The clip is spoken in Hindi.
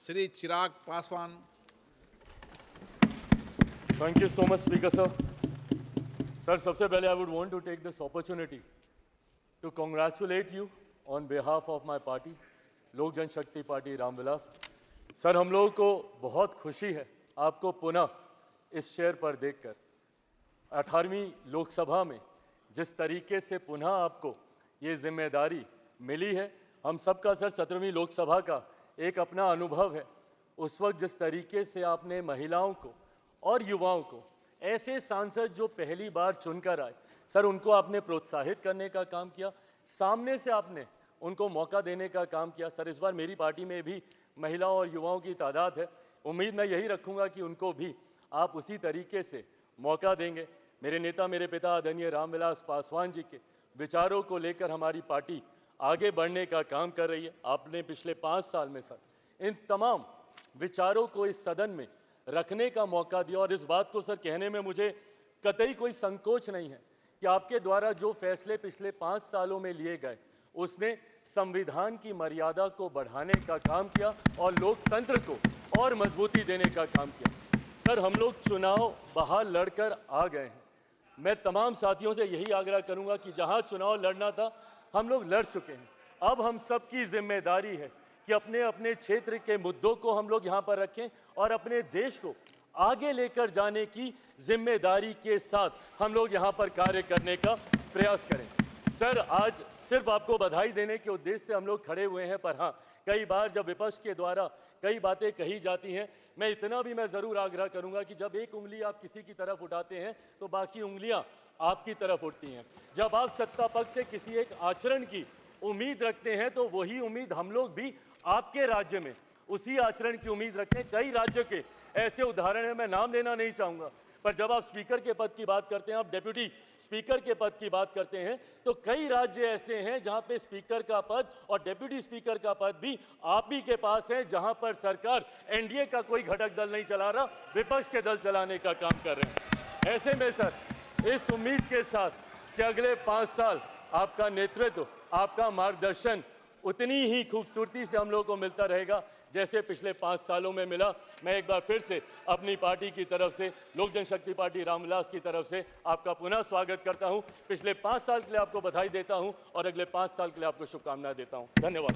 Shri Chirag Paswan. Thank you so much, Speaker sir. Sir, सबसे पहले I would want to take this opportunity to congratulate you on behalf of my party, लोक जनशक्ति पार्टी रामविलास। सर, हम लोगों को बहुत खुशी है आपको पुनः इस चेयर पर देखकर। 18वीं लोकसभा में जिस तरीके से पुनः आपको ये जिम्मेदारी मिली है, हम सबका सर 17वीं लोकसभा का एक अपना अनुभव है। उस वक्त जिस तरीके से आपने महिलाओं को और युवाओं को, ऐसे सांसद जो पहली बार चुनकर आए, सर उनको आपने प्रोत्साहित करने का काम किया, सामने से आपने उनको मौका देने का काम किया। सर, इस बार मेरी पार्टी में भी महिलाओं और युवाओं की तादाद है। उम्मीद मैं यही रखूंगा कि उनको भी आप उसी तरीके से मौका देंगे। मेरे नेता, मेरे पिता आदरणीय रामविलास पासवान जी के विचारों को लेकर हमारी पार्टी आगे बढ़ने का काम कर रही है। आपने पिछले 5 साल में सर इन तमाम विचारों को इस सदन में रखने का मौका दिया, और इस बात को सर कहने में मुझे कतई कोई संकोच नहीं है कि आपके द्वारा जो फैसले पिछले 5 सालों में लिए गए, उसने संविधान की मर्यादा को बढ़ाने का काम किया और लोकतंत्र को और मजबूती देने का काम किया। सर, हम लोग चुनाव बाहर लड़कर आ गए हैं। मैं तमाम साथियों से यही आग्रह करूंगा कि जहां चुनाव लड़ना था, हम लोग लड़ चुके हैं। अब हम सबकी जिम्मेदारी है कि अपने अपने क्षेत्र के मुद्दों को हम लोग यहाँ पर रखें और अपने देश को आगे लेकर जाने की जिम्मेदारी के साथ हम लोग यहाँ पर कार्य करने का प्रयास करें। सर, आज सिर्फ आपको बधाई देने के उद्देश्य से हम लोग खड़े हुए हैं, पर हाँ, कई बार जब विपक्ष के द्वारा कई बातें कही जाती हैं, मैं इतना भी मैं ज़रूर आग्रह करूंगा कि जब एक उंगली आप किसी की तरफ उठाते हैं तो बाकी उंगलियां आपकी तरफ उठती हैं। जब आप सत्ता पक्ष से किसी एक आचरण की उम्मीद रखते हैं तो वही उम्मीद हम लोग भी आपके राज्य में उसी आचरण की उम्मीद रखते हैं। कई राज्यों के ऐसे उदाहरण हैं, मैं नाम लेना नहीं चाहूँगा, पर जब आप स्पीकर के पद की बात करते हैं, आप डेप्यूटी स्पीकर के पद की बात करते हैं, तो कई राज्य ऐसे हैं जहां पे स्पीकर का पद और डेप्यूटी स्पीकर का पद भी आप ही के पास है, जहां पर सरकार एनडीए का कोई घटक दल नहीं चला रहा, विपक्ष के दल चलाने का काम कर रहे हैं। ऐसे में सर, इस उम्मीद के साथ कि अगले 5 साल आपका नेतृत्व, आपका मार्गदर्शन उतनी ही खूबसूरती से हम लोगों को मिलता रहेगा जैसे पिछले 5 सालों में मिला। मैं एक बार फिर से अपनी पार्टी की तरफ से, लोक जनशक्ति पार्टी रामविलास की तरफ से आपका पुनः स्वागत करता हूं। पिछले 5 साल के लिए आपको बधाई देता हूं और अगले 5 साल के लिए आपको शुभकामनाएं देता हूं। धन्यवाद।